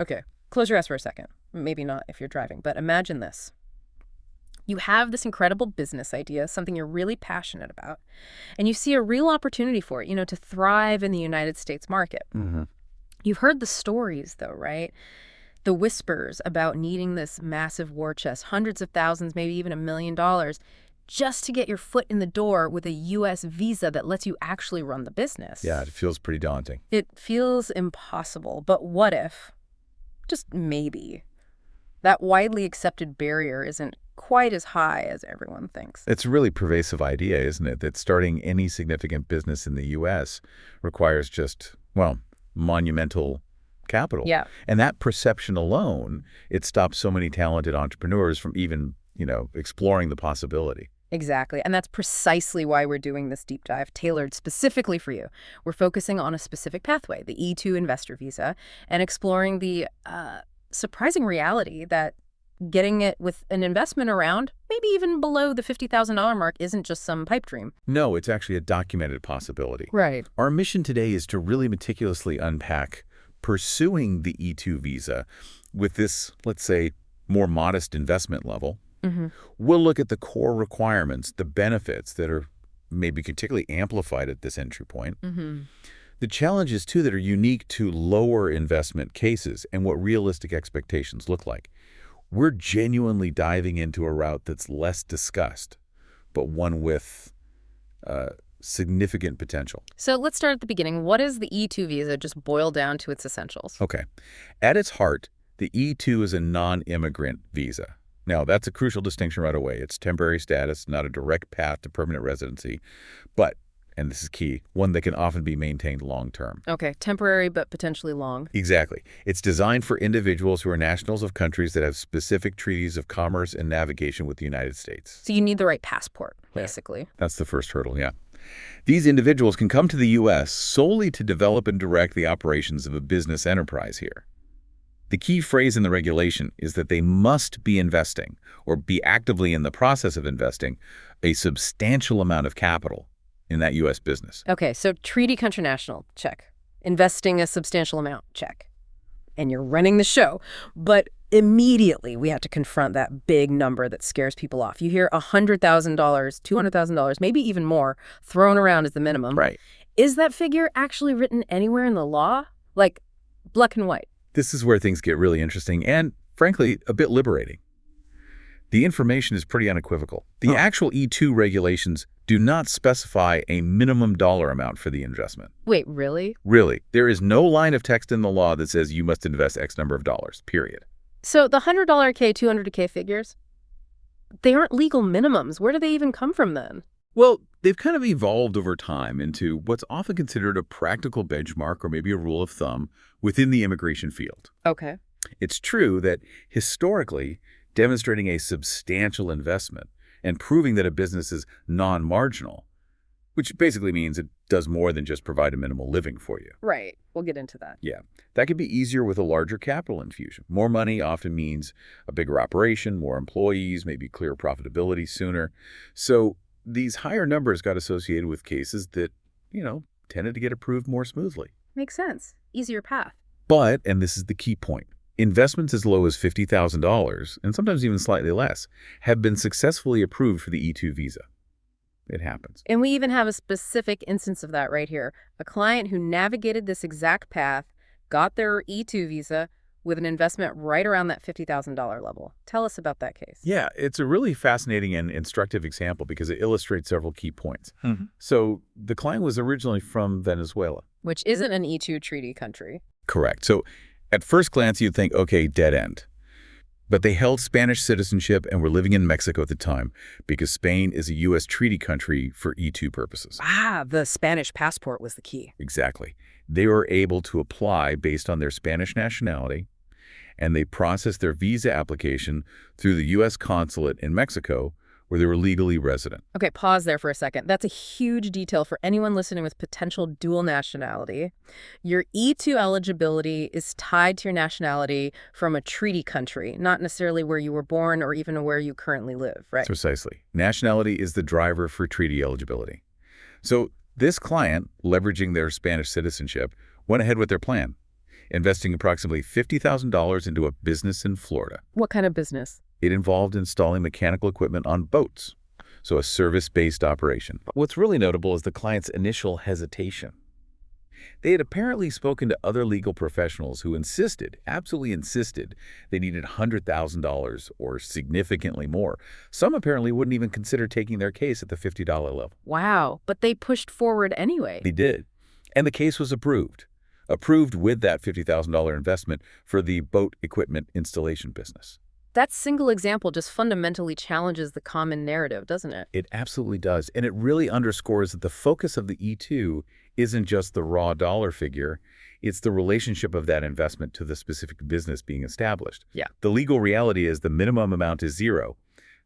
Okay, close your eyes for a second. Maybe not if you're driving, but imagine this. You have this incredible business idea, something you're really passionate about, and you see a real opportunity for it, to thrive in the United States market. Hmm. You've heard the stories, though, right? The whispers about needing this massive war chest, hundreds of thousands, maybe even $1 million, just to get your foot in the door with a U.S. visa that lets you actually run the business. Yeah, it feels pretty daunting. It feels impossible, but what if, just maybe, that widely accepted barrier isn't quite as high as everyone thinks? It's a really pervasive idea, isn't it, that starting any significant business in the U.S. requires just, well, monumental capital. Yeah. And that perception alone, it stops so many talented entrepreneurs from even, exploring the possibility. Exactly. And that's precisely why we're doing this deep dive, tailored specifically for you. We're focusing on a specific pathway, the E-2 investor visa, and exploring the surprising reality that getting it with an investment around, maybe even below the $50,000 mark, isn't just some pipe dream. No, it's actually a documented possibility. Right. Our mission today is to really meticulously unpack pursuing the E-2 visa with this, let's say, more modest investment level. Mm-hmm. We'll look at the core requirements, the benefits that are maybe particularly amplified at this entry point. Mm-hmm. The challenges, too, that are unique to lower investment cases and what realistic expectations look like. We're genuinely diving into a route that's less discussed, but one with significant potential. So let's start at the beginning. What is the E-2 visa, just boil down to its essentials? Okay. At its heart, the E-2 is a non-immigrant visa. Now, that's a crucial distinction right away. It's temporary status, not a direct path to permanent residency, but, and this is key, one that can often be maintained long-term. Okay, temporary but potentially long. Exactly. It's designed for individuals who are nationals of countries that have specific treaties of commerce and navigation with the United States. So you need the right passport, basically. That's the first hurdle, yeah. These individuals can come to the U.S. solely to develop and direct the operations of a business enterprise here. The key phrase in the regulation is that they must be investing, or be actively in the process of investing, a substantial amount of capital in that U.S. business. Okay, so treaty country national, check. Investing a substantial amount, check. And you're running the show. But immediately we have to confront that big number that scares people off. You hear $100,000, $200,000, maybe even more, thrown around as the minimum. Right. Is that figure actually written anywhere in the law? Like, black and white? This is where things get really interesting and, frankly, a bit liberating. The information is pretty unequivocal. The actual E-2 regulations do not specify a minimum dollar amount for the investment. Wait, really? Really, there is no line of text in the law that says you must invest X number of dollars, period. So the $100K, $200K figures, they aren't legal minimums. Where do they even come from then? Well, they've kind of evolved over time into what's often considered a practical benchmark or maybe a rule of thumb within the immigration field. Okay. It's true that historically, demonstrating a substantial investment and proving that a business is non-marginal, which basically means it does more than just provide a minimal living for you. Right. We'll get into that. Yeah, that could be easier with a larger capital infusion. More money often means a bigger operation, more employees, maybe clearer profitability sooner. So these higher numbers got associated with cases that, tended to get approved more smoothly. Makes sense. Easier path. But, and this is the key point, investments as low as $50,000, and sometimes even slightly less, have been successfully approved for the E-2 visa. It happens. And we even have a specific instance of that right here. A client who navigated this exact path, got their E-2 visa with an investment right around that $50,000 level. Tell us about that case. Yeah, it's a really fascinating and instructive example because it illustrates several key points. Mm-hmm. So the client was originally from Venezuela. Which isn't an E-2 treaty country. Correct. So at first glance, you'd think, okay, dead end. But they held Spanish citizenship and were living in Mexico at the time because Spain is a U.S. treaty country for E-2 purposes. Ah, the Spanish passport was the key. Exactly. They were able to apply based on their Spanish nationality, and they processed their visa application through the U.S. Consulate in Mexico, where they were legally resident. Okay, pause there for a second. That's a huge detail for anyone listening with potential dual nationality. Your E-2 eligibility is tied to your nationality from a treaty country, not necessarily where you were born or even where you currently live, right? Precisely. Nationality is the driver for treaty eligibility. So this client, leveraging their Spanish citizenship, went ahead with their plan. investing approximately $50,000 into a business in Florida. What kind of business? It involved installing mechanical equipment on boats, so a service-based operation. What's really notable is the client's initial hesitation. They had apparently spoken to other legal professionals who insisted, absolutely insisted, they needed $100,000 or significantly more. Some apparently wouldn't even consider taking their case at the $50 level. Wow, but they pushed forward anyway. They did. And the case was approved. Approved with that $50,000 investment for the boat equipment installation business. That single example just fundamentally challenges the common narrative, doesn't it? It absolutely does. And it really underscores that the focus of the E-2 isn't just the raw dollar figure, it's the relationship of that investment to the specific business being established. Yeah. The legal reality is the minimum amount is zero.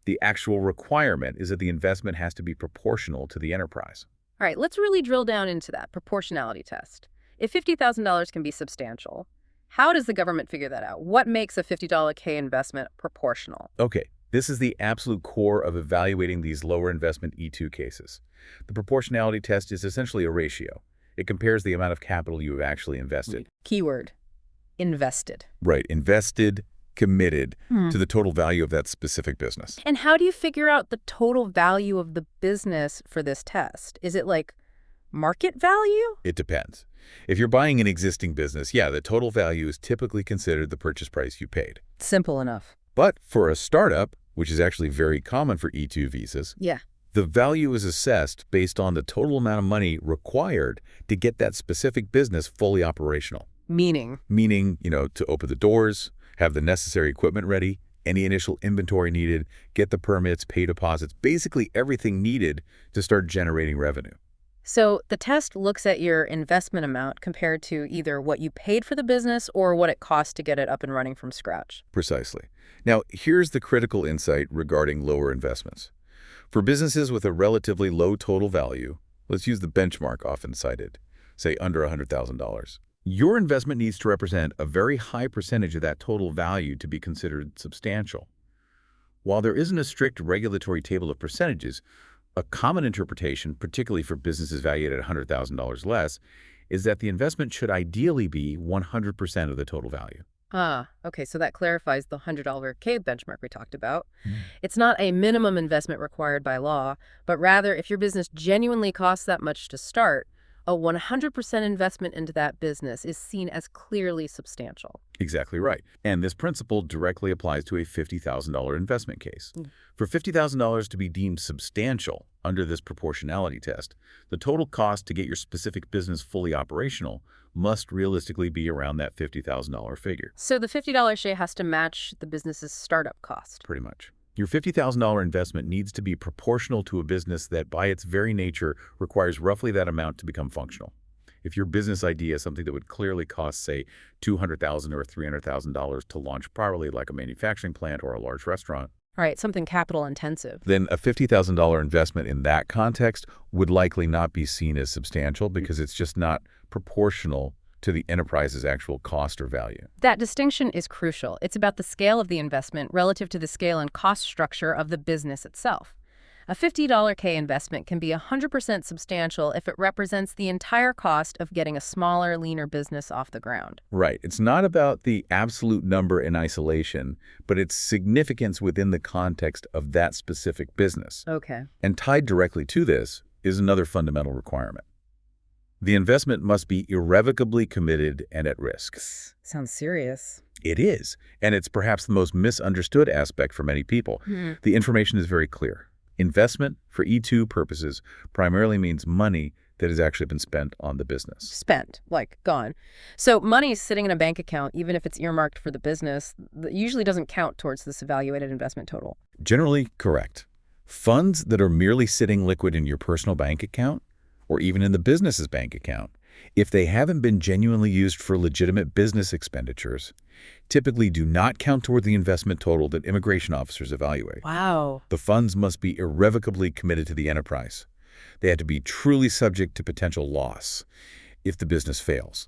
The actual requirement is that the investment has to be proportional to the enterprise. All right, let's really drill down into that proportionality test. If $50,000 can be substantial, how does the government figure that out? What makes a $50K investment proportional? Okay, this is the absolute core of evaluating these lower investment E-2 cases. The proportionality test is essentially a ratio. It compares the amount of capital you have actually invested. Keyword, invested. Right, invested, committed to the total value of that specific business. And how do you figure out the total value of the business for this test? Is it like market value? It depends. If you're buying an existing business, yeah, the total value is typically considered the purchase price you paid. Simple enough. But for a startup, which is actually very common for E-2 visas, Yeah. the value is assessed based on the total amount of money required to get that specific business fully operational. Meaning? Meaning, to open the doors, have the necessary equipment ready, any initial inventory needed, get the permits, pay deposits, basically everything needed to start generating revenue. So the test looks at your investment amount compared to either what you paid for the business or what it costs to get it up and running from scratch. Precisely. Now, here's the critical insight regarding lower investments. For businesses with a relatively low total value, let's use the benchmark often cited, say under $100,000. Your investment needs to represent a very high percentage of that total value to be considered substantial. While there isn't a strict regulatory table of percentages, a common interpretation, particularly for businesses valued at $100,000 less, is that the investment should ideally be 100% of the total value. Okay, so that clarifies the $100K benchmark we talked about. It's not a minimum investment required by law, but rather if your business genuinely costs that much to start, a 100% investment into that business is seen as clearly substantial. Exactly right. And this principle directly applies to a $50,000 investment case. For $50,000 to be deemed substantial under this proportionality test, the total cost to get your specific business fully operational must realistically be around that $50,000 figure. So the $50 share has to match the business's startup cost. Pretty much. Your $50,000 investment needs to be proportional to a business that, by its very nature, requires roughly that amount to become functional. If your business idea is something that would clearly cost, say, $200,000 or $300,000 to launch properly, like a manufacturing plant or a large restaurant, Right, something capital intensive. then a $50,000 investment in that context would likely not be seen as substantial because it's just not proportional to the enterprise's actual cost or value. That distinction is crucial. It's about the scale of the investment relative to the scale and cost structure of the business itself. A $50K investment can be 100% substantial if it represents the entire cost of getting a smaller, leaner business off the ground. Right. It's not about the absolute number in isolation, but its significance within the context of that specific business. Okay. And tied directly to this is another fundamental requirement. The investment must be irrevocably committed and at risk. Sounds serious. It is, and it's perhaps the most misunderstood aspect for many people. The information is very clear. Investment for E-2 purposes primarily means money that has actually been spent on the business. Spent, like gone. So money sitting in a bank account, even if it's earmarked for the business, that usually doesn't count towards this evaluated investment total. Generally correct. Funds that are merely sitting liquid in your personal bank account, or even in the business's bank account, if they haven't been genuinely used for legitimate business expenditures, typically do not count toward the investment total that immigration officers evaluate. Wow. The funds must be irrevocably committed to the enterprise. They have to be truly subject to potential loss if the business fails.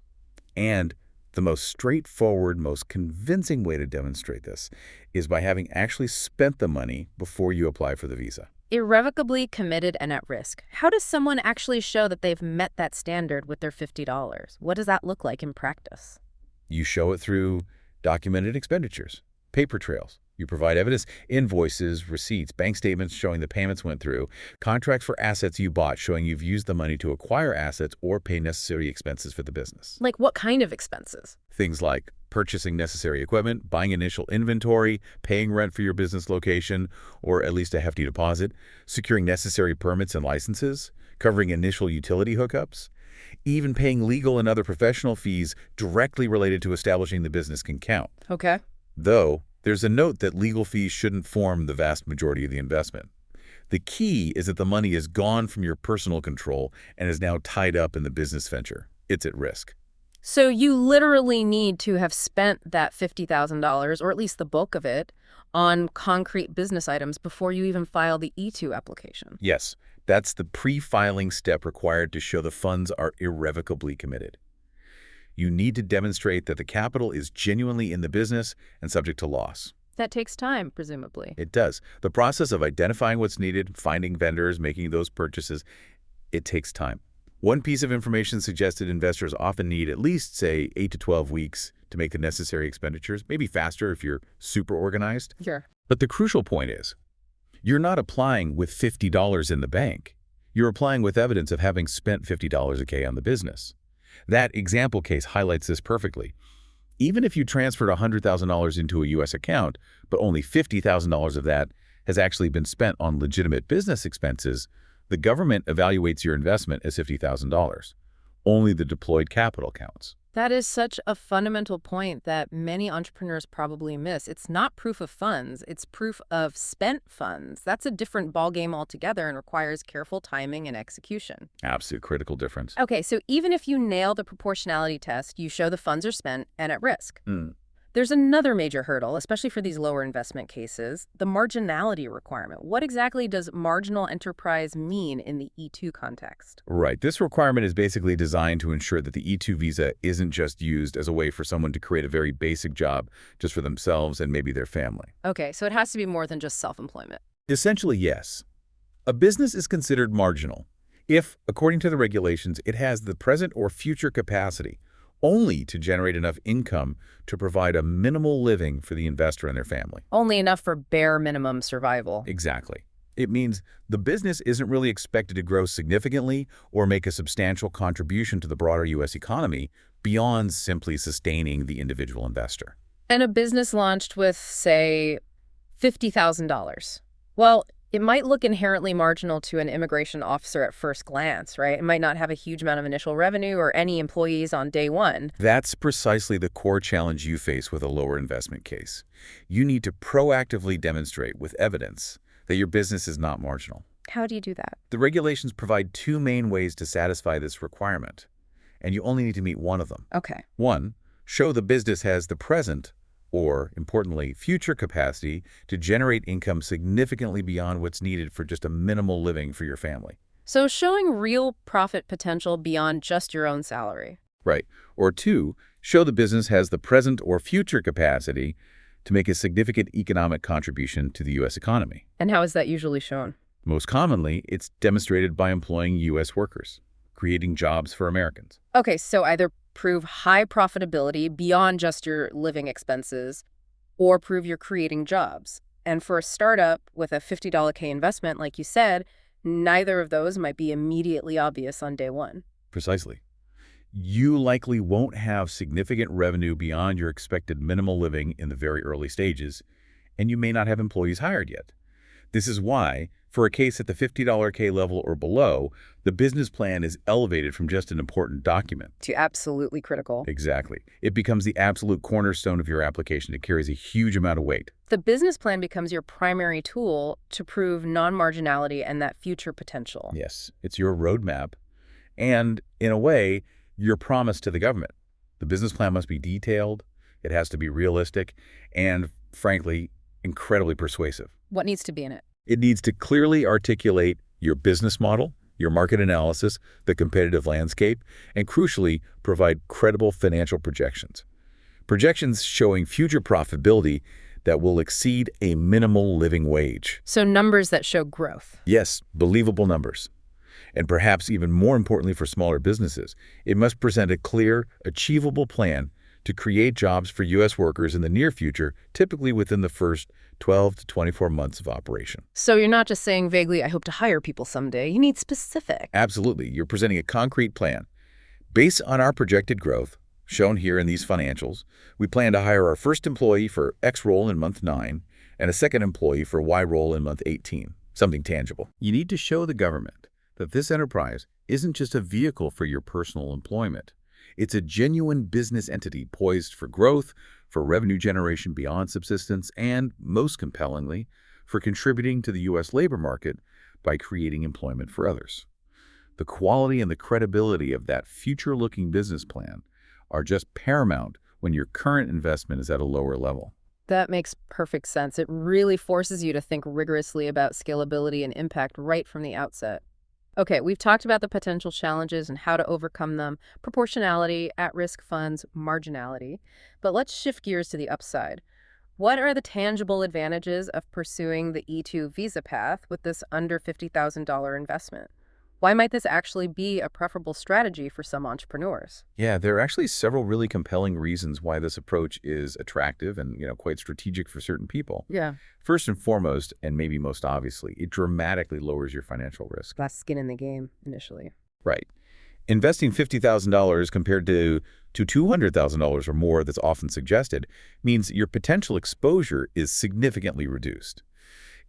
And the most straightforward, most convincing way to demonstrate this is by having actually spent the money before you apply for the visa. Irrevocably committed and at risk. How does someone actually show that they've met that standard with their $50? What does that look like in practice? You show it through documented expenditures, paper trails. You provide evidence, invoices, receipts, bank statements showing the payments went through, contracts for assets you bought showing you've used the money to acquire assets or pay necessary expenses for the business. Like what kind of expenses? Things like purchasing necessary equipment, buying initial inventory, paying rent for your business location, or at least a hefty deposit, securing necessary permits and licenses, covering initial utility hookups, even paying legal and other professional fees directly related to establishing the business can count. Okay. Though, there's a note that legal fees shouldn't form the vast majority of the investment. The key is that the money is gone from your personal control and is now tied up in the business venture. It's at risk. So you literally need to have spent that $50,000, or at least the bulk of it, on concrete business items before you even file the E-2 application. Yes, that's the pre-filing step required to show the funds are irrevocably committed. You need to demonstrate that the capital is genuinely in the business and subject to loss. That takes time, presumably. It does. The process of identifying what's needed, finding vendors, making those purchases, it takes time. One piece of information suggested investors often need at least, say, 8 to 12 weeks to make the necessary expenditures, maybe faster if you're super organized. Sure. But the crucial point is, you're not applying with $50 in the bank. You're applying with evidence of having spent $50 a K on the business. That example case highlights this perfectly. Even if you transferred $100,000 into a U.S. account, but only $50,000 of that has actually been spent on legitimate business expenses, the government evaluates your investment as $50,000. Only the deployed capital counts. That is such a fundamental point that many entrepreneurs probably miss. It's not proof of funds, it's proof of spent funds. That's a different ballgame altogether and requires careful timing and execution. Absolute critical difference. Okay, so even if you nail the proportionality test, you show the funds are spent and at risk. There's another major hurdle, especially for these lower investment cases, the marginality requirement. What exactly does marginal enterprise mean in the E-2 context? Right. This requirement is basically designed to ensure that the E-2 visa isn't just used as a way for someone to create a very basic job just for themselves and maybe their family. Okay, so it has to be more than just self-employment. Essentially, yes. A business is considered marginal if, according to the regulations, it has the present or future capacity only to generate enough income to provide a minimal living for the investor and their family. Only enough for bare minimum survival. Exactly. It means the business isn't really expected to grow significantly or make a substantial contribution to the broader U.S. economy beyond simply sustaining the individual investor. And a business launched with, say, $50,000. Well, it might look inherently marginal to an immigration officer at first glance, right? It might not have a huge amount of initial revenue or any employees on day one. That's precisely the core challenge you face with a lower investment case. You need to proactively demonstrate with evidence that your business is not marginal. How do you do that? The regulations provide two main ways to satisfy this requirement, and you only need to meet one of them. Okay. One, show the business has the present or, importantly, future capacity to generate income significantly beyond what's needed for just a minimal living for your family. So showing real profit potential beyond just your own salary. Right. Or two, show the business has the present or future capacity to make a significant economic contribution to the U.S. economy. And how is that usually shown? Most commonly, it's demonstrated by employing U.S. workers, creating jobs for Americans. Okay, so either prove high profitability beyond just your living expenses, or prove you're creating jobs. And for a startup with a $50 K investment, like you said, neither of those might be immediately obvious on day one. Precisely. You likely won't have significant revenue beyond your expected minimal living in the very early stages, and you may not have employees hired yet. This is why, for a case at the $50 K level or below, the business plan is elevated from just an important document to absolutely critical. Exactly. It becomes the absolute cornerstone of your application. It carries a huge amount of weight. The business plan becomes your primary tool to prove non-marginality and that future potential. Yes, it's your roadmap and, in a way, your promise to the government. The business plan must be detailed, it has to be realistic, and, frankly, incredibly persuasive. What needs to be in it? It needs to clearly articulate your business model, your market analysis, the competitive landscape, and crucially, provide credible financial projections. Projections showing future profitability that will exceed a minimal living wage. So numbers that show growth. Yes, believable numbers. And perhaps even more importantly for smaller businesses, it must present a clear, achievable plan to create jobs for U.S. workers in the near future, typically within the first 12 to 24 months of operation. So you're not just saying vaguely, I hope to hire people someday. You need specific. Absolutely. You're presenting a concrete plan. Based on our projected growth, shown here in these financials, we plan to hire our first employee for X role in month 9 and a second employee for Y role in month 18, something tangible. You need to show the government that this enterprise isn't just a vehicle for your personal employment. It's a genuine business entity poised for growth, for revenue generation beyond subsistence, and, most compellingly, for contributing to the U.S. labor market by creating employment for others. The quality and the credibility of that future-looking business plan are just paramount when your current investment is at a lower level. That makes perfect sense. It really forces you to think rigorously about scalability and impact right from the outset. Okay, we've talked about the potential challenges and how to overcome them, proportionality, at-risk funds, marginality. But let's shift gears to the upside. What are the tangible advantages of pursuing the E-2 visa path with this under $50,000 investment? Why might this actually be a preferable strategy for some entrepreneurs? Yeah, there are actually several really compelling reasons why this approach is attractive and, quite strategic for certain people. Yeah. First and foremost, and maybe most obviously, it dramatically lowers your financial risk. Last skin in the game, initially. Right. Investing $50,000 compared to $200,000 or more that's often suggested means your potential exposure is significantly reduced.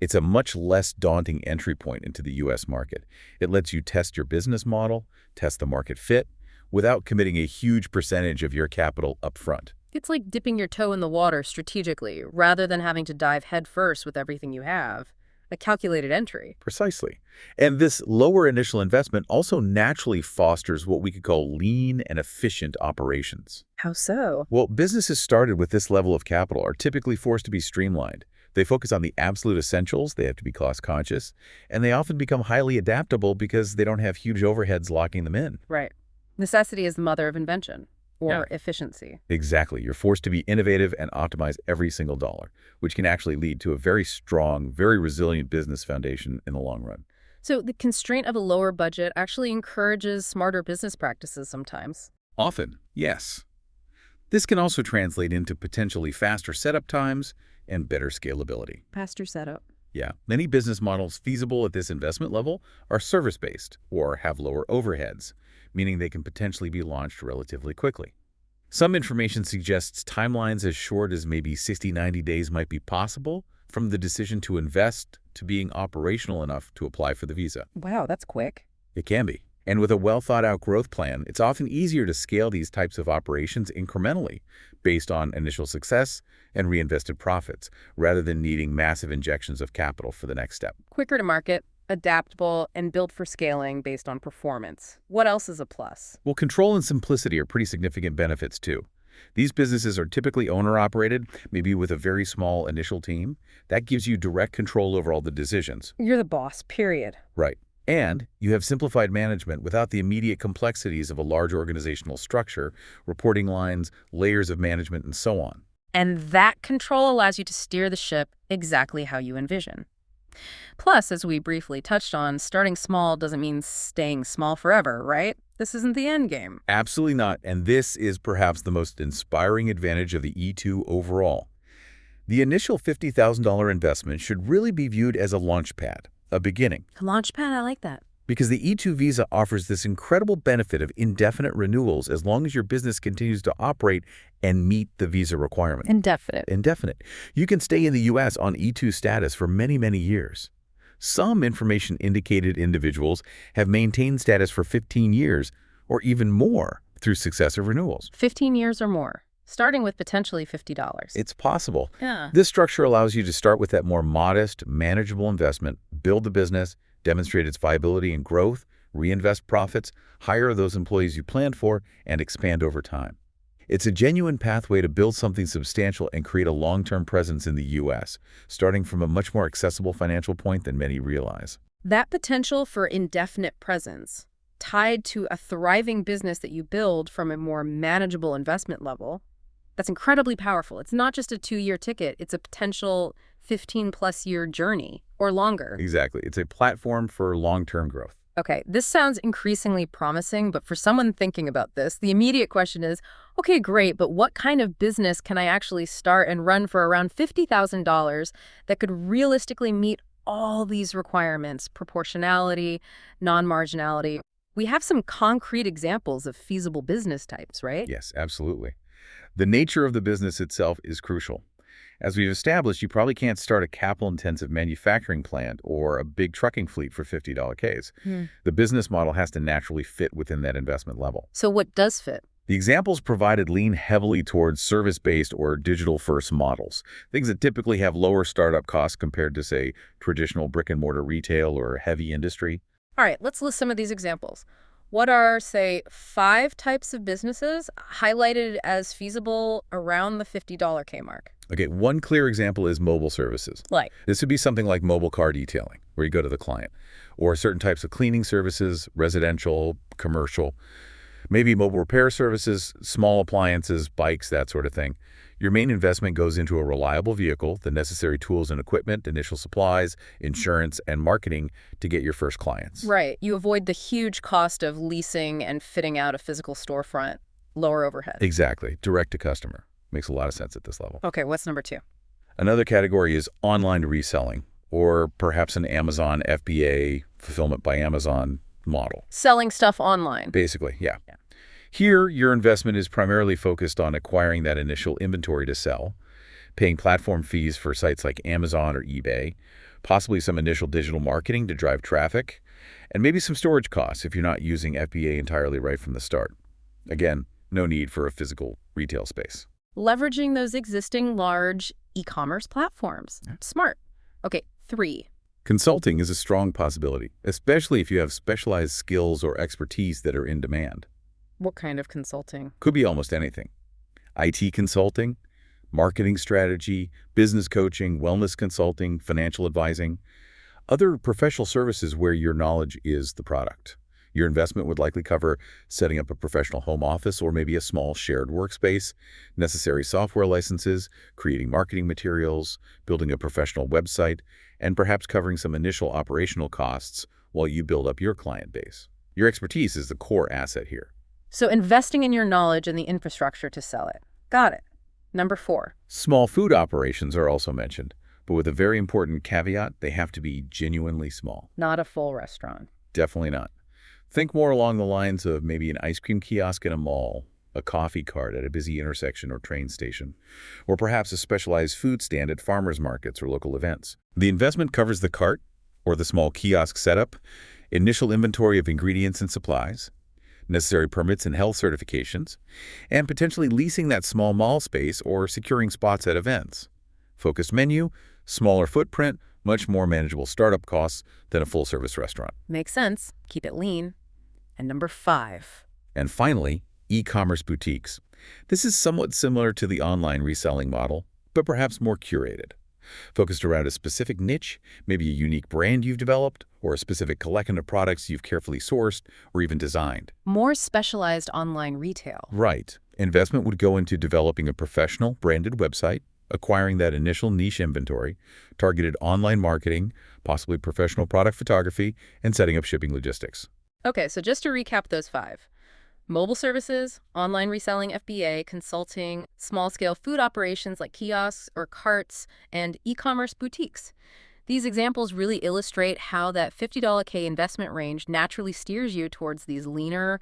It's a much less daunting entry point into the U.S. market. It lets you test your business model, test the market fit, without committing a huge percentage of your capital up front. It's like dipping your toe in the water strategically, rather than having to dive headfirst with everything you have. A calculated entry. Precisely. And this lower initial investment also naturally fosters what we could call lean and efficient operations. How so? Well, businesses started with this level of capital are typically forced to be streamlined. They focus on the absolute essentials, they have to be cost-conscious, and they often become highly adaptable because they don't have huge overheads locking them in. Right. Necessity is the mother of invention, or efficiency. Exactly. You're forced to be innovative and optimize every single dollar, which can actually lead to a very strong, very resilient business foundation in the long run. So the constraint of a lower budget actually encourages smarter business practices sometimes. Often, yes. This can also translate into potentially faster setup times and better scalability. Faster setup. Yeah. Many business models feasible at this investment level are service-based or have lower overheads, meaning they can potentially be launched relatively quickly. Some information suggests timelines as short as maybe 60-90 days might be possible from the decision to invest to being operational enough to apply for the visa. Wow, that's quick. It can be. And with a well-thought-out growth plan, it's often easier to scale these types of operations incrementally based on initial success and reinvested profits, rather than needing massive injections of capital for the next step. Quicker to market, adaptable, and built for scaling based on performance. What else is a plus? Well, control and simplicity are pretty significant benefits too. These businesses are typically owner-operated, maybe with a very small initial team. That gives you direct control over all the decisions. You're the boss, period. Right. And you have simplified management without the immediate complexities of a large organizational structure, reporting lines, layers of management, and so on. And that control allows you to steer the ship exactly how you envision. Plus, as we briefly touched on, starting small doesn't mean staying small forever, right? This isn't the end game. Absolutely not. And this is perhaps the most inspiring advantage of the E-2 overall. The initial $50,000 investment should really be viewed as a launch pad. A beginning. A launch pad, I like that. Because the E-2 visa offers this incredible benefit of indefinite renewals as long as your business continues to operate and meet the visa requirement. Indefinite. Indefinite. You can stay in the U.S. on E-2 status for many, many years. Some information indicated individuals have maintained status for 15 years or even more through successive renewals. 15 years or more, starting with potentially $50. It's possible. Yeah. This structure allows you to start with that more modest, manageable investment, build the business, demonstrate its viability and growth, reinvest profits, hire those employees you planned for, and expand over time. It's a genuine pathway to build something substantial and create a long-term presence in the U.S., starting from a much more accessible financial point than many realize. That potential for indefinite presence, tied to a thriving business that you build from a more manageable investment level, that's incredibly powerful. It's not just a 2-year ticket, it's a potential 15-plus-year journey or longer. Exactly. It's a platform for long-term growth. Okay, this sounds increasingly promising, but for someone thinking about this, the immediate question is, Okay, great, but what kind of business can I actually start and run for around $50,000 that could realistically meet all these requirements, proportionality, non-marginality? We have some concrete examples of feasible business types, right? Yes, absolutely. The nature of the business itself is crucial. As we've established, you probably can't start a capital-intensive manufacturing plant or a big trucking fleet for $50Ks. Hmm. The business model has to naturally fit within that investment level. So what does fit? The examples provided lean heavily towards service-based or digital-first models, things that typically have lower startup costs compared to, say, traditional brick-and-mortar retail or heavy industry. All right, let's list some of these examples. What are, say, 5 types of businesses highlighted as feasible around the $50K mark? Okay, one clear example is mobile services. Like, This would be something like mobile car detailing, where you go to the client, or certain types of cleaning services, residential, commercial, maybe mobile repair services, small appliances, bikes, that sort of thing. Your main investment goes into a reliable vehicle, the necessary tools and equipment, initial supplies, insurance, and marketing to get your first clients. right, you avoid the huge cost of leasing and fitting out a physical storefront, lower overhead. Exactly. Direct to customer. Makes a lot of sense at this level. Okay, what's number 2? Another category is online reselling, or perhaps an Amazon FBA, fulfillment by Amazon model. Selling stuff online. Basically, yeah. Yeah. Here, your investment is primarily focused on acquiring that initial inventory to sell, paying platform fees for sites like Amazon or eBay, possibly some initial digital marketing to drive traffic, and maybe some storage costs if you're not using FBA entirely right from the start. Again, no need for a physical retail space. Leveraging those existing large e-commerce platforms. Smart. Okay, 3. Consulting is a strong possibility, especially if you have specialized skills or expertise that are in demand. What kind of consulting? Could be almost anything. IT consulting, marketing strategy, business coaching, wellness consulting, financial advising, other professional services where your knowledge is the product. Your investment would likely cover setting up a professional home office or maybe a small shared workspace, necessary software licenses, creating marketing materials, building a professional website, and perhaps covering some initial operational costs while you build up your client base. Your expertise is the core asset here. So investing in your knowledge and the infrastructure to sell it. Got it. Number 4. Small food operations are also mentioned, but with a very important caveat, they have to be genuinely small. Not a full restaurant. Definitely not. Think more along the lines of maybe an ice cream kiosk in a mall, a coffee cart at a busy intersection or train station, or perhaps a specialized food stand at farmers markets or local events. The investment covers the cart or the small kiosk setup, initial inventory of ingredients and supplies, necessary permits and health certifications, and potentially leasing that small mall space or securing spots at events. Focused menu, smaller footprint, much more manageable startup costs than a full-service restaurant. Makes sense. Keep it lean. And number 5. And finally, e-commerce boutiques. This is somewhat similar to the online reselling model, but perhaps more curated. Focused around a specific niche, maybe a unique brand you've developed, or a specific collection of products you've carefully sourced or even designed. More specialized online retail. Right. Investment would go into developing a professional, branded website, acquiring that initial niche inventory, targeted online marketing, possibly professional product photography, and setting up shipping logistics. Okay, so just to recap those 5. Mobile services, online reselling FBA, consulting, small-scale food operations like kiosks or carts, and e-commerce boutiques. These examples really illustrate how that $50K investment range naturally steers you towards these leaner,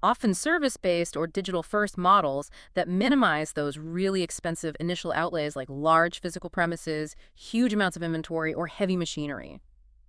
often service-based or digital-first models that minimize those really expensive initial outlays like large physical premises, huge amounts of inventory, or heavy machinery.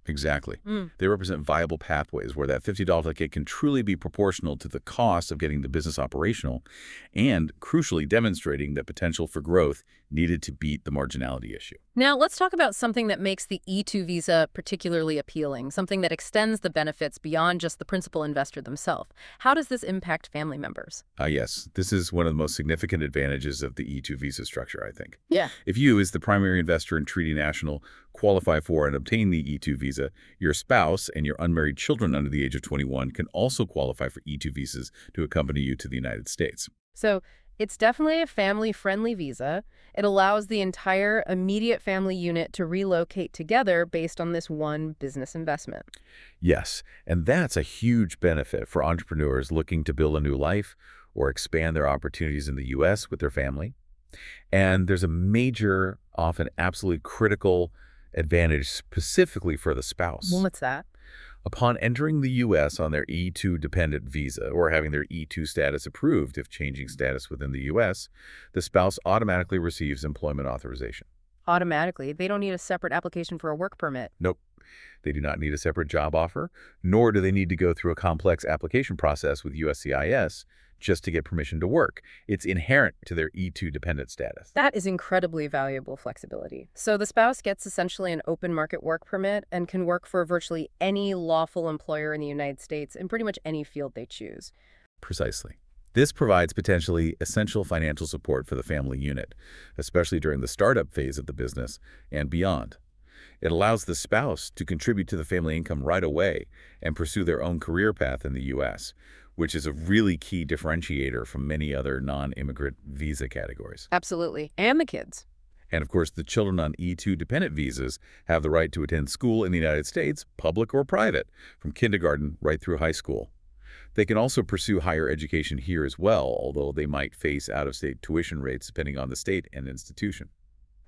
Exactly. They represent viable pathways where that $50 kit can truly be proportional to the cost of getting the business operational and, crucially, demonstrating the potential for growth needed to beat the marginality issue. Now, let's talk about something that makes the E-2 visa particularly appealing, something that extends the benefits beyond just the principal investor themselves. How does this impact family members? Yes, this is one of the most significant advantages of the E-2 visa structure, I think. Yeah. If you, as the primary investor and treaty national, qualify for and obtain the E-2 visa, your spouse and your unmarried children under the age of 21 can also qualify for E-2 visas to accompany you to the United States. So it's definitely a family-friendly visa. It allows the entire immediate family unit to relocate together based on this one business investment. Yes, and that's a huge benefit for entrepreneurs looking to build a new life or expand their opportunities in the U.S. with their family. And there's a major, often absolutely critical advantage specifically for the spouse. What's that? Upon entering the U.S. on their E-2 dependent visa or having their E-2 status approved if changing status within the U.S., the spouse automatically receives employment authorization. Automatically. They don't need a separate application for a work permit. Nope. They do not need a separate job offer, nor do they need to go through a complex application process with USCIS just to get permission to work. It's inherent to their E-2 dependent status. That is incredibly valuable flexibility. So the spouse gets essentially an open market work permit and can work for virtually any lawful employer in the United States in pretty much any field they choose. Precisely. This provides potentially essential financial support for the family unit, especially during the startup phase of the business and beyond. It allows the spouse to contribute to the family income right away and pursue their own career path in the U.S., which is a really key differentiator from many other non-immigrant visa categories. Absolutely. And the kids. And of course, the children on E-2 dependent visas have the right to attend school in the United States, public or private, from kindergarten right through high school. They can also pursue higher education here as well, although they might face out-of-state tuition rates depending on the state and institution.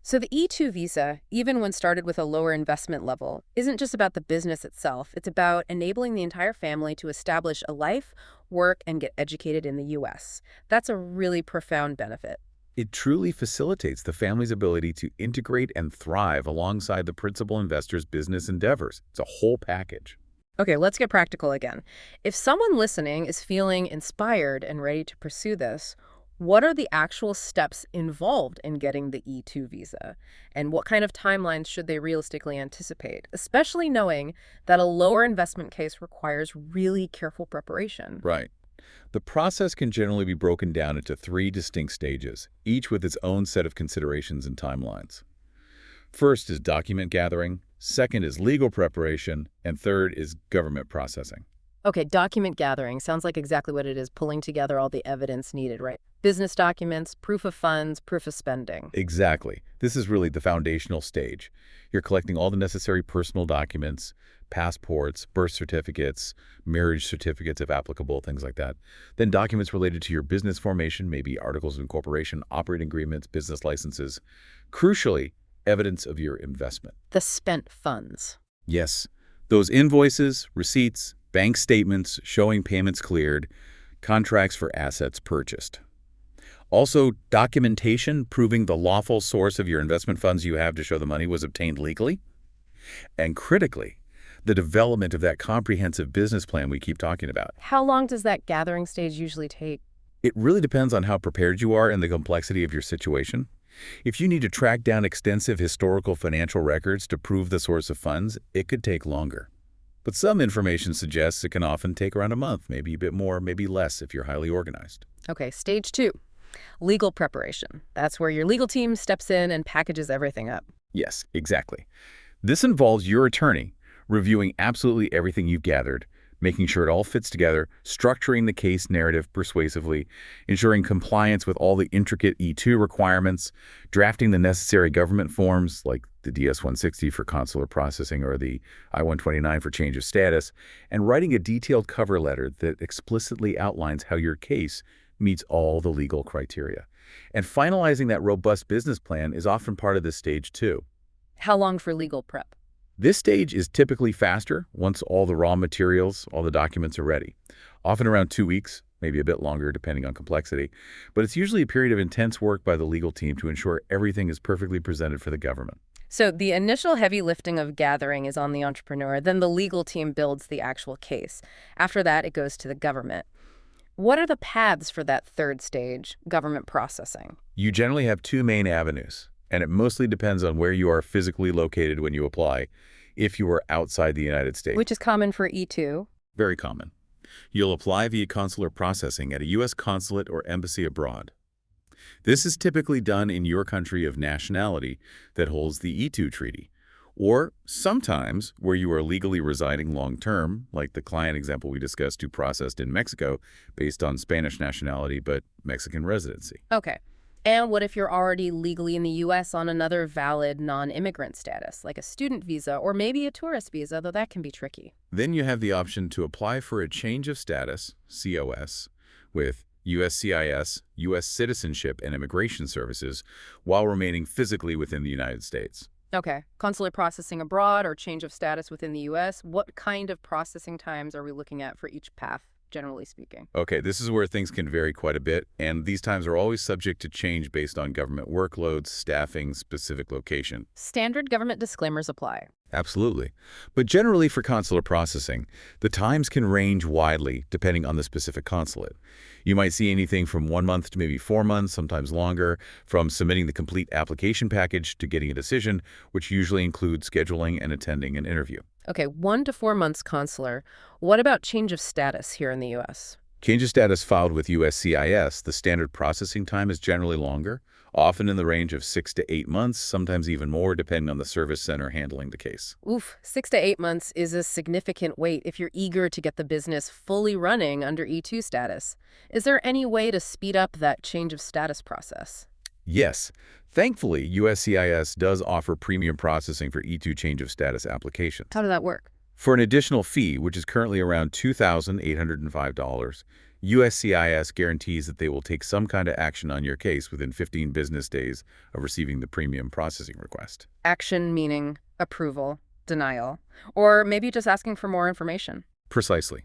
So the E-2 visa, even when started with a lower investment level, isn't just about the business itself. It's about enabling the entire family to establish a life, work, and get educated in the U.S. That's a really profound benefit. It truly facilitates the family's ability to integrate and thrive alongside the principal investor's business endeavors. It's a whole package. Okay, let's get practical again. If someone listening is feeling inspired and ready to pursue this, what are the actual steps involved in getting the E-2 visa? And what kind of timelines should they realistically anticipate, especially knowing that a lower investment case requires really careful preparation? Right. The process can generally be broken down into 3 distinct stages, each with its own set of considerations and timelines. First is document gathering, second is legal preparation, and third is government processing. Okay, document gathering sounds like exactly what it is, pulling together all the evidence needed, right? Business documents, proof of funds, proof of spending. Exactly. This is really the foundational stage. You're collecting all the necessary personal documents, passports, birth certificates, marriage certificates if applicable, things like that. Then documents related to your business formation, maybe articles of incorporation, operating agreements, business licenses. Crucially, evidence of your investment. The spent funds. Yes, those invoices, receipts, bank statements showing payments cleared, contracts for assets purchased. Also, documentation proving the lawful source of your investment funds you have to show the money was obtained legally. And critically, the development of that comprehensive business plan we keep talking about. How long does that gathering stage usually take? It really depends on how prepared you are and the complexity of your situation. If you need to track down extensive historical financial records to prove the source of funds, it could take longer. But some information suggests it can often take around a month, maybe a bit more, maybe less if you're highly organized. Okay, stage 2, legal preparation. That's where your legal team steps in and packages everything up. Yes, exactly. This involves your attorney reviewing absolutely everything you've gathered, making sure it all fits together, structuring the case narrative persuasively, ensuring compliance with all the intricate E-2 requirements, drafting the necessary government forms like the DS-160 for consular processing or the I-129 for change of status, and writing a detailed cover letter that explicitly outlines how your case meets all the legal criteria. And finalizing that robust business plan is often part of this stage too. How long for legal prep? This stage is typically faster once all the raw materials, all the documents are ready. Often around 2 weeks, maybe a bit longer depending on complexity, but it's usually a period of intense work by the legal team to ensure everything is perfectly presented for the government. So the initial heavy lifting of gathering is on the entrepreneur, then the legal team builds the actual case. After that, it goes to the government. What are the paths for that third stage, government processing? You generally have 2 main avenues, and it mostly depends on where you are physically located when you apply, if you are outside the United States. Which is common for E-2. Very common. You'll apply via consular processing at a U.S. consulate or embassy abroad. This is typically done in your country of nationality that holds the E-2 treaty, or sometimes where you are legally residing long-term, like the client example we discussed who processed in Mexico based on Spanish nationality but Mexican residency. Okay. And what if you're already legally in the U.S. on another valid non-immigrant status, like a student visa or maybe a tourist visa, though that can be tricky? Then you have the option to apply for a change of status, COS, with USCIS, U.S. Citizenship and Immigration Services, while remaining physically within the United States. Okay. Consular processing abroad or change of status within the U.S. What kind of processing times are we looking at for each path, generally speaking? Okay, this is where things can vary quite a bit, and these times are always subject to change based on government workloads, staffing, specific location. Standard government disclaimers apply. Absolutely. But generally for consular processing, the times can range widely depending on the specific consulate. You might see anything from 1 month to maybe 4 months, sometimes longer, from submitting the complete application package to getting a decision, which usually includes scheduling and attending an interview. Okay, 1 to 4 months consular. What about change of status here in the U.S.? Change of status filed with USCIS, the standard processing time is generally longer, often in the range of 6 to 8 months, sometimes even more depending on the service center handling the case. Oof, 6 to 8 months is a significant wait if you're eager to get the business fully running under E-2 status. Is there any way to speed up that change of status process? Yes, thankfully, USCIS does offer premium processing for E-2 change of status applications. How does that work? For an additional fee, which is currently around $2,805, USCIS guarantees that they will take some kind of action on your case within 15 business days of receiving the premium processing request. Action meaning approval, denial, or maybe just asking for more information. Precisely.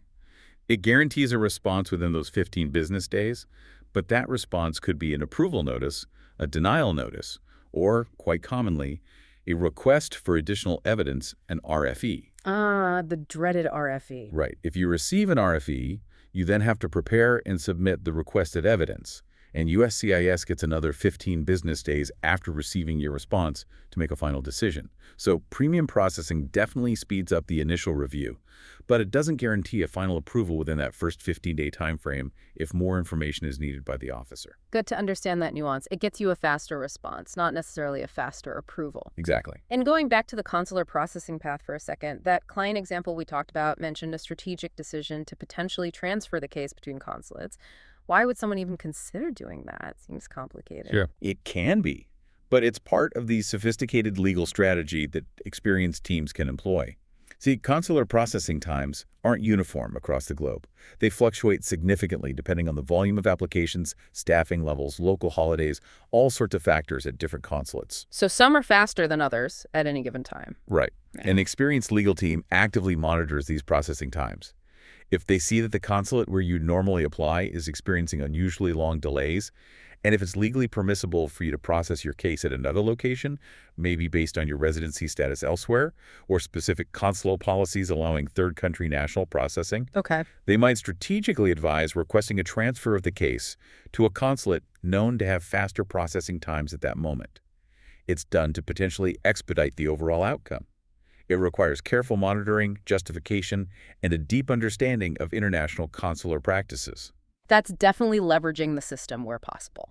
It guarantees a response within those 15 business days, but that response could be an approval notice, a denial notice, or, quite commonly, a request for additional evidence, an RFE. Ah, the dreaded RFE. Right. If you receive an RFE, you then have to prepare and submit the requested evidence, and USCIS gets another 15 business days after receiving your response to make a final decision. So premium processing definitely speeds up the initial review, but it doesn't guarantee a final approval within that first 15-day time frame if more information is needed by the officer. Good to understand that nuance. It gets you a faster response, not necessarily a faster approval. Exactly. And going back to the consular processing path for a second, that client example we talked about mentioned a strategic decision to potentially transfer the case between consulates. Why would someone even consider doing that? Seems complicated. Sure. It can be, but it's part of the sophisticated legal strategy that experienced teams can employ. See, consular processing times aren't uniform across the globe. They fluctuate significantly depending on the volume of applications, staffing levels, local holidays, all sorts of factors at different consulates. So some are faster than others at any given time. Right. An experienced legal team actively monitors these processing times. If they see that the consulate where you normally apply is experiencing unusually long delays, and if it's legally permissible for you to process your case at another location, maybe based on your residency status elsewhere, or specific consular policies allowing third-country national processing, Okay. they might strategically advise requesting a transfer of the case to a consulate known to have faster processing times at that moment. It's done to potentially expedite the overall outcome. It requires careful monitoring, justification, and a deep understanding of international consular practices. That's definitely leveraging the system where possible.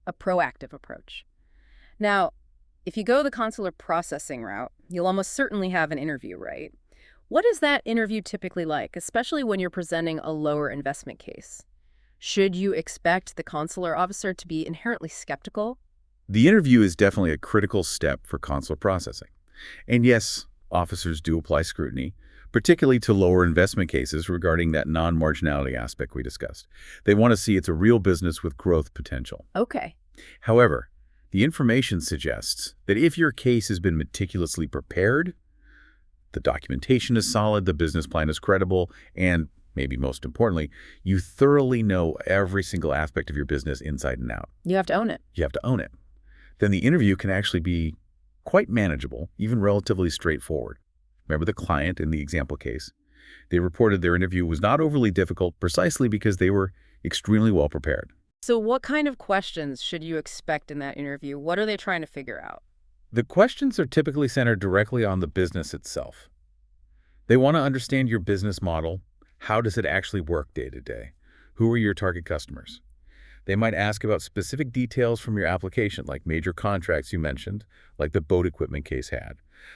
A proactive approach. Now, if you go the consular processing route, you'll almost certainly have an interview, right? What is that interview typically like, especially when you're presenting a lower investment case? Should you expect the consular officer to be inherently skeptical? The interview is definitely a critical step for consular processing. And yes, officers do apply scrutiny, particularly to lower investment cases regarding that non-marginality aspect we discussed. They want to see it's a real business with growth potential. Okay. However, the information suggests that if your case has been meticulously prepared, the documentation is solid, the business plan is credible, and maybe most importantly, you thoroughly know every single aspect of your business inside and out. You have to own it. You have to own it. Then the interview can actually be quite manageable, even relatively straightforward. Remember the client in the example case? They reported their interview was not overly difficult precisely because they were extremely well prepared. So what kind of questions should you expect in that interview? What are they trying to figure out? The questions are typically centered directly on the business itself. They want to understand your business model. How does it actually work day to day? Who are your target customers? They might ask about specific details from your application, like major contracts you mentioned, like the boat equipment case had.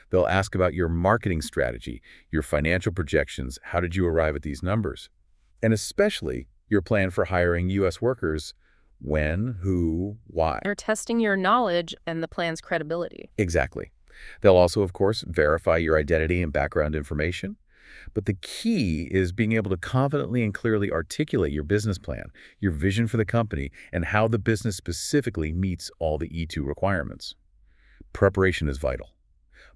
They'll ask about your marketing strategy, your financial projections, how did you arrive at these numbers, and especially your plan for hiring U.S. workers, when, who, why. They're testing your knowledge and the plan's credibility. Exactly. They'll also, of course, verify your identity and background information. But the key is being able to confidently and clearly articulate your business plan, your vision for the company, and how the business specifically meets all the E-2 requirements. Preparation is vital.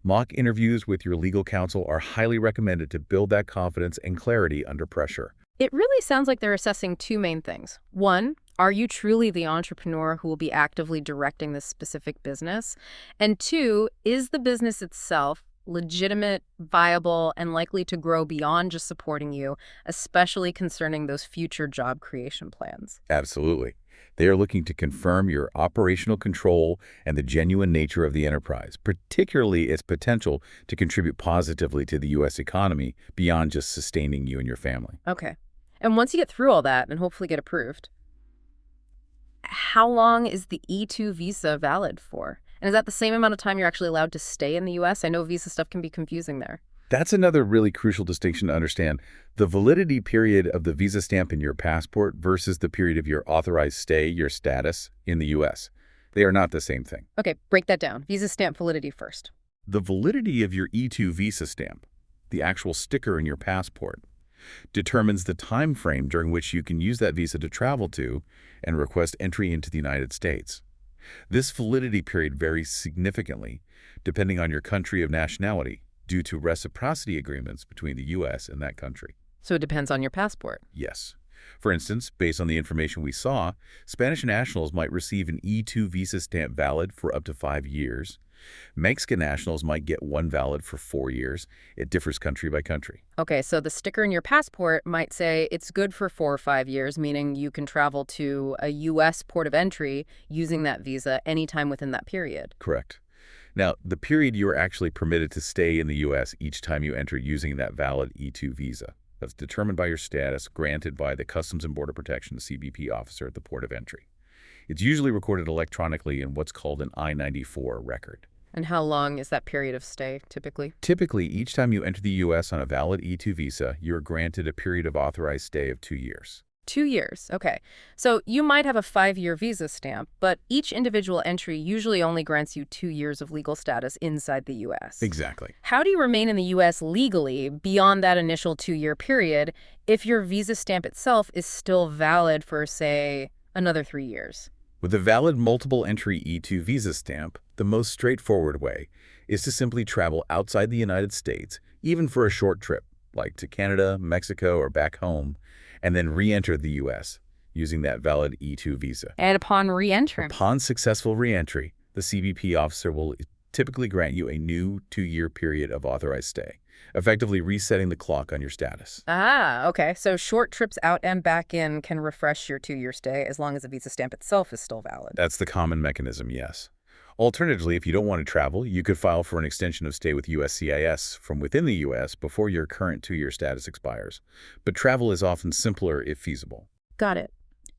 Mock interviews with your legal counsel are highly recommended to build that confidence and clarity under pressure. It really sounds like they're assessing two main things. One, are you truly the entrepreneur who will be actively directing this specific business? And two, is the business itself legitimate, viable, and likely to grow beyond just supporting you, especially concerning those future job creation plans? Absolutely. They are looking to confirm your operational control and the genuine nature of the enterprise, particularly its potential to contribute positively to the U.S. economy beyond just sustaining you and your family. Okay. And once you get through all that and hopefully get approved, how long is the E-2 visa valid for? And is that the same amount of time you're actually allowed to stay in the U.S.? I know visa stuff can be confusing there. That's another really crucial distinction to understand. The validity period of the visa stamp in your passport versus the period of your authorized stay, your status, in the U.S. They are not the same thing. Okay, break that down. Visa stamp validity first. The validity of your E-2 visa stamp, the actual sticker in your passport, determines the time frame during which you can use that visa to travel to and request entry into the United States. This validity period varies significantly depending on your country of nationality due to reciprocity agreements between the U.S. and that country. So it depends on your passport. Yes. For instance, based on the information we saw, Spanish nationals might receive an E-2 visa stamp valid for up to 5 years. Mexican nationals might get one valid for 4 years. It differs country by country. Okay, so the sticker in your passport might say it's good for 4 or 5 years, meaning you can travel to a U.S. port of entry using that visa anytime within that period. Correct. Now, the period you are actually permitted to stay in the U.S. each time you enter using that valid E-2 visa. That's determined by your status, granted by the Customs and Border Protection CBP officer at the port of entry. It's usually recorded electronically in what's called an I-94 record. And how long is that period of stay, typically? Typically, each time you enter the U.S. on a valid E-2 visa, you are granted a period of authorized stay of 2 years. 2 years, okay. So you might have a 5-year visa stamp, but each individual entry usually only grants you 2 years of legal status inside the U.S. Exactly. How do you remain in the U.S. legally beyond that initial 2-year period if your visa stamp itself is still valid for, say, another 3 years? With a valid multiple entry E-2 visa stamp, the most straightforward way is to simply travel outside the United States, even for a short trip, like to Canada, Mexico, or back home, and then re-enter the U.S. using that valid E-2 visa. And upon re-entry? Upon successful re-entry, the CBP officer will typically grant you a new 2-year period of authorized stay, effectively resetting the clock on your status. Ah, okay. So short trips out and back in can refresh your 2-year stay as long as the visa stamp itself is still valid. That's the common mechanism, yes. Alternatively, if you don't want to travel, you could file for an extension of stay with USCIS from within the U.S. before your current 2-year status expires. But travel is often simpler if feasible. Got it.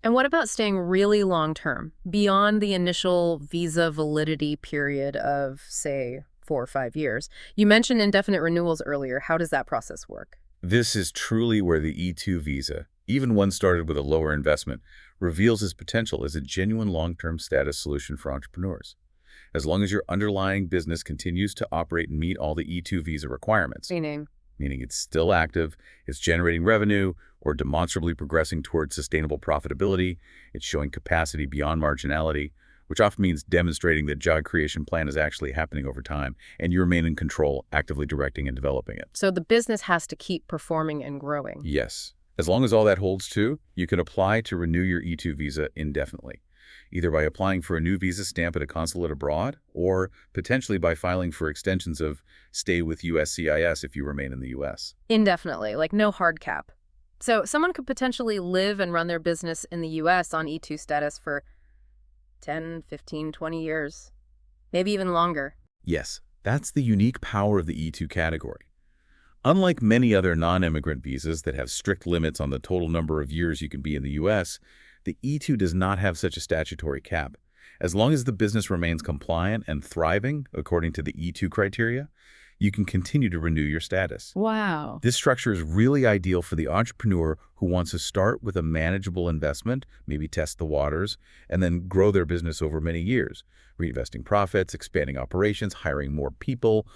And what about staying really long-term, beyond the initial visa validity period of, say, 4 or 5 years? You mentioned indefinite renewals earlier. How does that process work? This is truly where the E-2 visa, even one started with a lower investment, reveals its potential as a genuine long-term status solution for entrepreneurs. As long as your underlying business continues to operate and meet all the E-2 visa requirements, Meaning it's still active, it's generating revenue, or demonstrably progressing towards sustainable profitability, it's showing capacity beyond marginality, which often means demonstrating that job creation plan is actually happening over time, and you remain in control, actively directing and developing it. So the business has to keep performing and growing. Yes. As long as all that holds true, you can apply to renew your E-2 visa indefinitely, either by applying for a new visa stamp at a consulate abroad or potentially by filing for extensions of stay with USCIS if you remain in the U.S. Indefinitely, like no hard cap. So someone could potentially live and run their business in the U.S. on E-2 status for 10, 15, 20 years, maybe even longer. Yes, that's the unique power of the E-2 category. Unlike many other non-immigrant visas that have strict limits on the total number of years you can be in the U.S., the E-2 does not have such a statutory cap. As long as the business remains compliant and thriving according to the E-2 criteria, you can continue to renew your status. Wow. This structure is really ideal for the entrepreneur who wants to start with a manageable investment, maybe test the waters, and then grow their business over many years, reinvesting profits, expanding operations, hiring more people,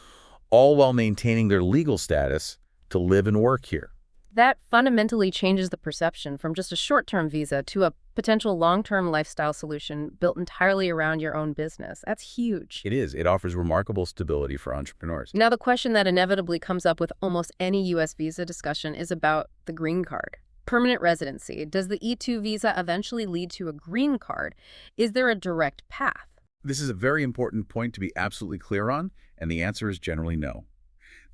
all while maintaining their legal status to live and work here. That fundamentally changes the perception from just a short-term visa to a potential long-term lifestyle solution built entirely around your own business. That's huge. It is. It offers remarkable stability for entrepreneurs. Now, the question that inevitably comes up with almost any U.S. visa discussion is about the green card. Permanent residency. Does the E-2 visa eventually lead to a green card? Is there a direct path? This is a very important point to be absolutely clear on, and the answer is generally no.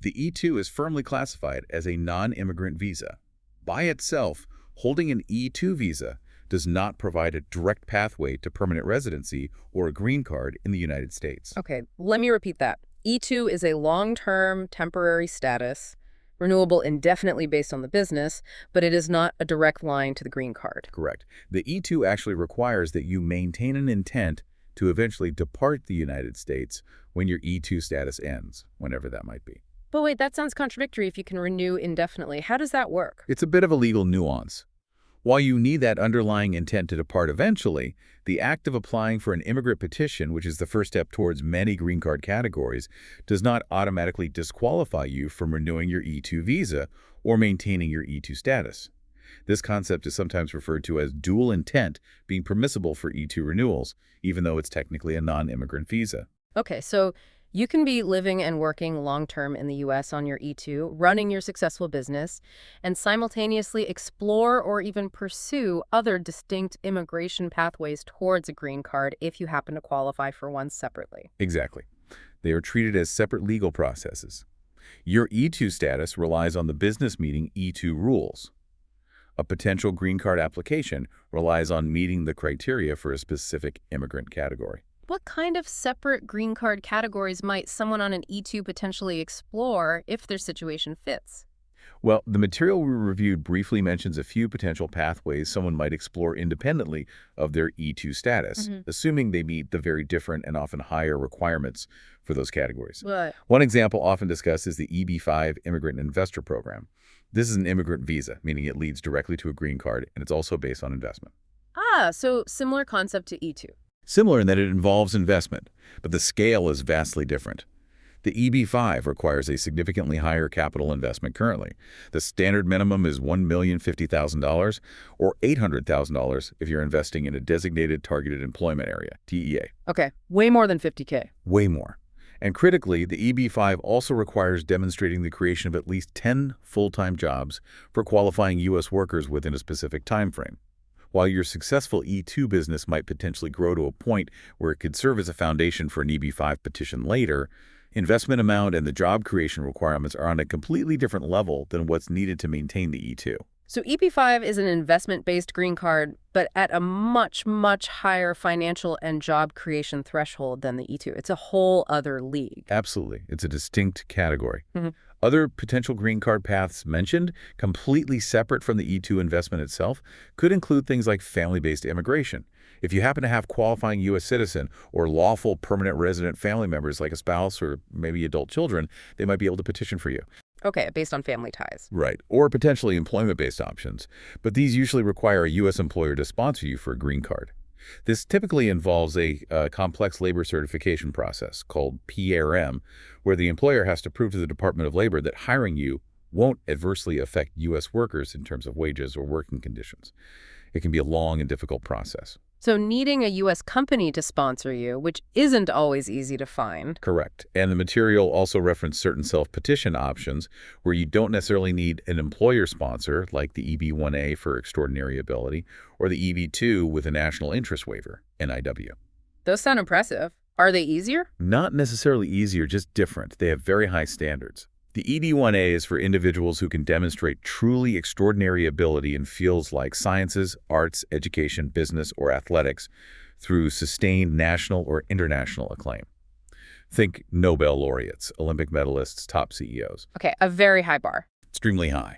The E-2 is firmly classified as a non-immigrant visa. By itself, holding an E-2 visa does not provide a direct pathway to permanent residency or a green card in the United States. Okay, let me repeat that. E-2 is a long-term temporary status, renewable indefinitely based on the business, but it is not a direct line to the green card. Correct. The E-2 actually requires that you maintain an intent to eventually depart the United States when your E-2 status ends, whenever that might be. But wait, that sounds contradictory if you can renew indefinitely. How does that work? It's a bit of a legal nuance. While you need that underlying intent to depart eventually, the act of applying for an immigrant petition, which is the first step towards many green card categories, does not automatically disqualify you from renewing your E-2 visa or maintaining your E-2 status. This concept is sometimes referred to as dual intent being permissible for E-2 renewals, even though it's technically a non-immigrant visa. Okay, so you can be living and working long-term in the U.S. on your E-2, running your successful business, and simultaneously explore or even pursue other distinct immigration pathways towards a green card if you happen to qualify for one separately. Exactly. They are treated as separate legal processes. Your E-2 status relies on the business meeting E-2 rules. A potential green card application relies on meeting the criteria for a specific immigrant category. What kind of separate green card categories might someone on an E-2 potentially explore if their situation fits? Well, the material we reviewed briefly mentions a few potential pathways someone might explore independently of their E-2 status, assuming they meet the very different and often higher requirements for those categories. What? One example often discussed is the EB-5 Immigrant Investor Program. This is an immigrant visa, meaning it leads directly to a green card, and it's also based on investment. Ah, so similar concept to E-2. Similar in that it involves investment, but the scale is vastly different. The EB-5 requires a significantly higher capital investment currently. The standard minimum is $1,050,000 or $800,000 if you're investing in a designated targeted employment area, TEA. Okay, way more than 50K. Way more. And critically, the EB-5 also requires demonstrating the creation of at least 10 full-time jobs for qualifying U.S. workers within a specific time frame. While your successful E-2 business might potentially grow to a point where it could serve as a foundation for an EB-5 petition later, investment amount and the job creation requirements are on a completely different level than what's needed to maintain the E-2. So EB-5 is an investment-based green card, but at a much, much higher financial and job creation threshold than the E-2. It's a whole other league. Absolutely. It's a distinct category. Other potential green card paths mentioned, completely separate from the E-2 investment itself, could include things like family-based immigration. If you happen to have qualifying U.S. citizen or lawful permanent resident family members like a spouse or maybe adult children, they might be able to petition for you. Okay, based on family ties. Right, or potentially employment-based options, but these usually require a U.S. employer to sponsor you for a green card. This typically involves a complex labor certification process called PRM, where the employer has to prove to the Department of Labor that hiring you won't adversely affect U.S. workers in terms of wages or working conditions. It can be a long and difficult process. So needing a U.S. company to sponsor you, which isn't always easy to find. Correct. And the material also referenced certain self-petition options where you don't necessarily need an employer sponsor, like the EB-1A for extraordinary ability, or the EB-2 with a national interest waiver, NIW. Those sound impressive. Are they easier? Not necessarily easier, just different. They have very high standards. The EB-1A is for individuals who can demonstrate truly extraordinary ability in fields like sciences, arts, education, business, or athletics through sustained national or international acclaim. Think Nobel laureates, Olympic medalists, top CEOs. Okay, a very high bar. Extremely high.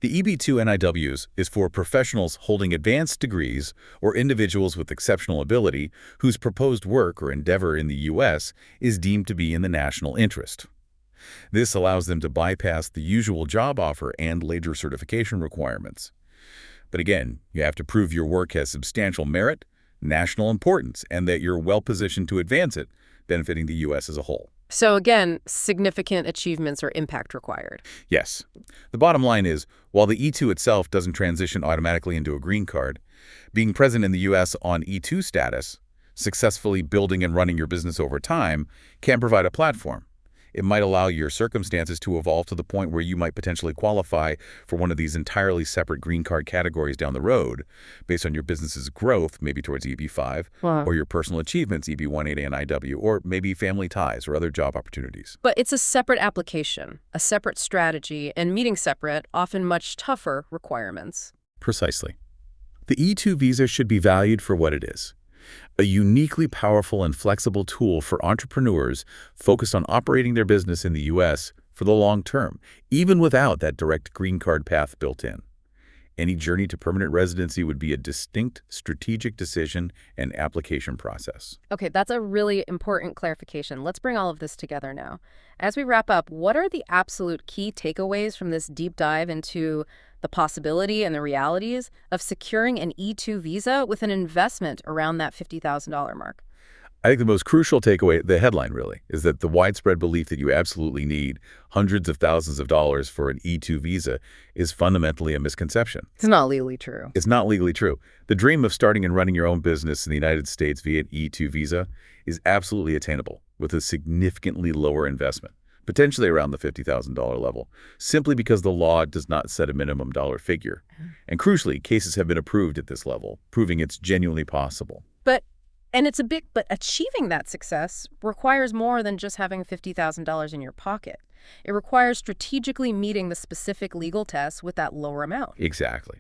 The EB-2 NIWs is for professionals holding advanced degrees or individuals with exceptional ability whose proposed work or endeavor in the U.S. is deemed to be in the national interest. This allows them to bypass the usual job offer and later certification requirements. But again, you have to prove your work has substantial merit, national importance, and that you're well-positioned to advance it, benefiting the U.S. as a whole. So again, significant achievements or impact required. Yes. The bottom line is, while the E-2 itself doesn't transition automatically into a green card, being present in the U.S. on E-2 status, successfully building and running your business over time, can provide a platform. It might allow your circumstances to evolve to the point where you might potentially qualify for one of these entirely separate green card categories down the road, based on your business's growth, maybe towards EB-5, Wow. or your personal achievements, EB-1A and IW, or maybe family ties or other job opportunities. But it's a separate application, a separate strategy, and meeting separate, often much tougher requirements. Precisely. The E-2 visa should be valued for what it is: a uniquely powerful and flexible tool for entrepreneurs focused on operating their business in the U.S. for the long term, even without that direct green card path built in. Any journey to permanent residency would be a distinct strategic decision and application process. Okay, that's a really important clarification. Let's bring all of this together now. As we wrap up, what are the absolute key takeaways from this deep dive into the possibility and the realities of securing an E-2 visa with an investment around that $50,000 mark? I think the most crucial takeaway, the headline really, is that the widespread belief that you absolutely need hundreds of thousands of dollars for an E-2 visa is fundamentally a misconception. It's not legally true. It's not legally true. The dream of starting and running your own business in the United States via an E-2 visa is absolutely attainable with a significantly lower investment, potentially around the $50,000 level, simply because the law does not set a minimum dollar figure. And crucially, cases have been approved at this level, proving it's genuinely possible. But achieving that success requires more than just having $50,000 in your pocket. It requires strategically meeting the specific legal tests with that lower amount. Exactly.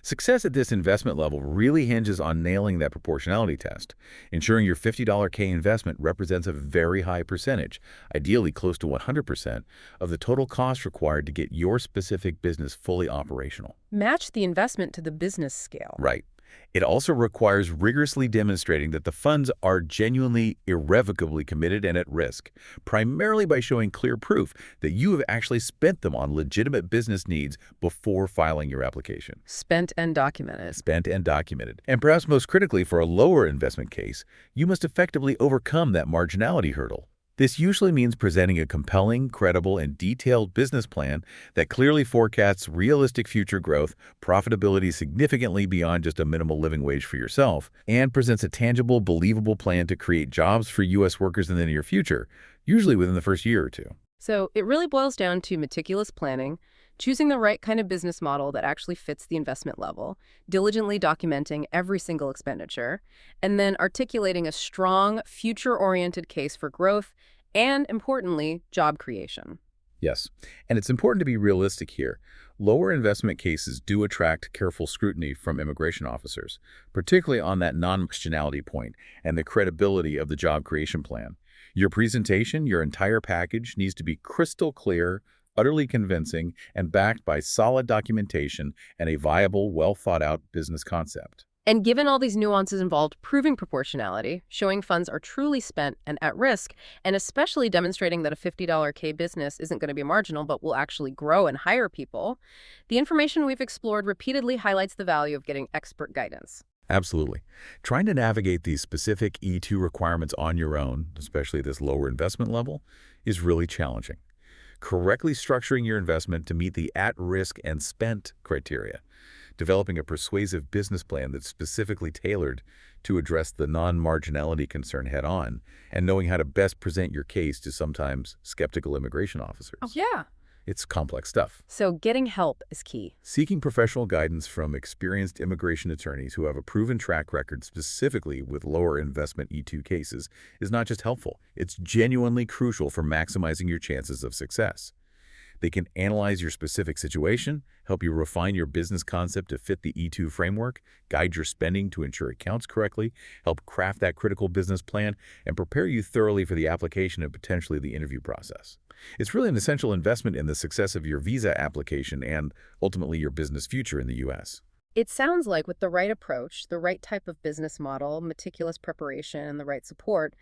Success at this investment level really hinges on nailing that proportionality test, ensuring your $50K investment represents a very high percentage, ideally close to 100%, of the total cost required to get your specific business fully operational. Match the investment to the business scale. Right. It also requires rigorously demonstrating that the funds are genuinely, irrevocably committed and at risk, primarily by showing clear proof that you have actually spent them on legitimate business needs before filing your application. Spent and documented. Spent and documented. And perhaps most critically, for a lower investment case, you must effectively overcome that marginality hurdle. This usually means presenting a compelling, credible, and detailed business plan that clearly forecasts realistic future growth, profitability significantly beyond just a minimal living wage for yourself, and presents a tangible, believable plan to create jobs for U.S. workers in the near future, usually within the first year or two. So it really boils down to meticulous planning, choosing the right kind of business model that actually fits the investment level, diligently documenting every single expenditure, and then articulating a strong, future-oriented case for growth and, importantly, job creation. Yes, and it's important to be realistic here. Lower investment cases do attract careful scrutiny from immigration officers, particularly on that non-marginality point and the credibility of the job creation plan. Your presentation, your entire package, needs to be crystal clear, utterly convincing, and backed by solid documentation and a viable, well-thought-out business concept. And given all these nuances involved, proving proportionality, showing funds are truly spent and at risk, and especially demonstrating that a $50K business isn't going to be marginal but will actually grow and hire people, the information we've explored repeatedly highlights the value of getting expert guidance. Absolutely. Trying to navigate these specific E-2 requirements on your own, especially this lower investment level, is really challenging. Correctly structuring your investment to meet the at-risk and spent criteria, developing a persuasive business plan that's specifically tailored to address the non-marginality concern head-on, and knowing how to best present your case to sometimes skeptical immigration officers. Oh, yeah. It's complex stuff. So getting help is key. Seeking professional guidance from experienced immigration attorneys who have a proven track record specifically with lower investment E-2 cases is not just helpful, it's genuinely crucial for maximizing your chances of success. They can analyze your specific situation, help you refine your business concept to fit the E-2 framework, guide your spending to ensure it counts correctly, help craft that critical business plan, and prepare you thoroughly for the application and potentially the interview process. It's really an essential investment in the success of your visa application and, ultimately, your business future in the U.S. It sounds like with the right approach, the right type of business model, meticulous preparation, and the right support,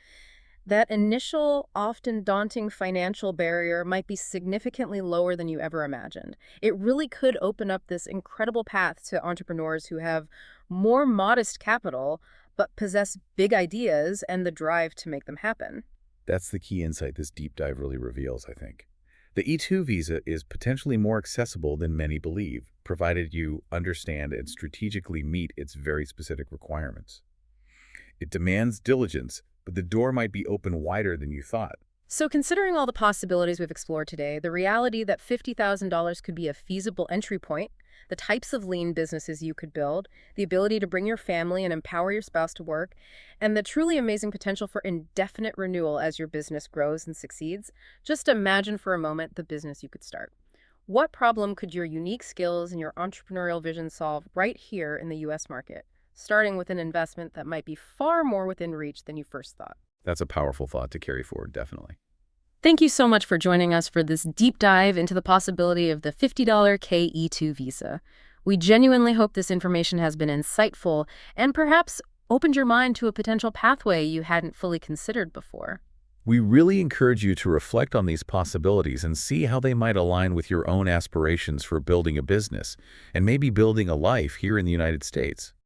that initial, often daunting financial barrier might be significantly lower than you ever imagined. It really could open up this incredible path to entrepreneurs who have more modest capital, but possess big ideas and the drive to make them happen. That's the key insight this deep dive really reveals, I think. The E-2 visa is potentially more accessible than many believe, provided you understand and strategically meet its very specific requirements. It demands diligence, but the door might be open wider than you thought. So considering all the possibilities we've explored today, the reality that $50,000 could be a feasible entry point, the types of lean businesses you could build, the ability to bring your family and empower your spouse to work, and the truly amazing potential for indefinite renewal as your business grows and succeeds, just imagine for a moment the business you could start. What problem could your unique skills and your entrepreneurial vision solve right here in the U.S. market, starting with an investment that might be far more within reach than you first thought? That's a powerful thought to carry forward, definitely. Thank you so much for joining us for this deep dive into the possibility of the $50 KE2 visa. We genuinely hope this information has been insightful and perhaps opened your mind to a potential pathway you hadn't fully considered before. We really encourage you to reflect on these possibilities and see how they might align with your own aspirations for building a business and maybe building a life here in the United States.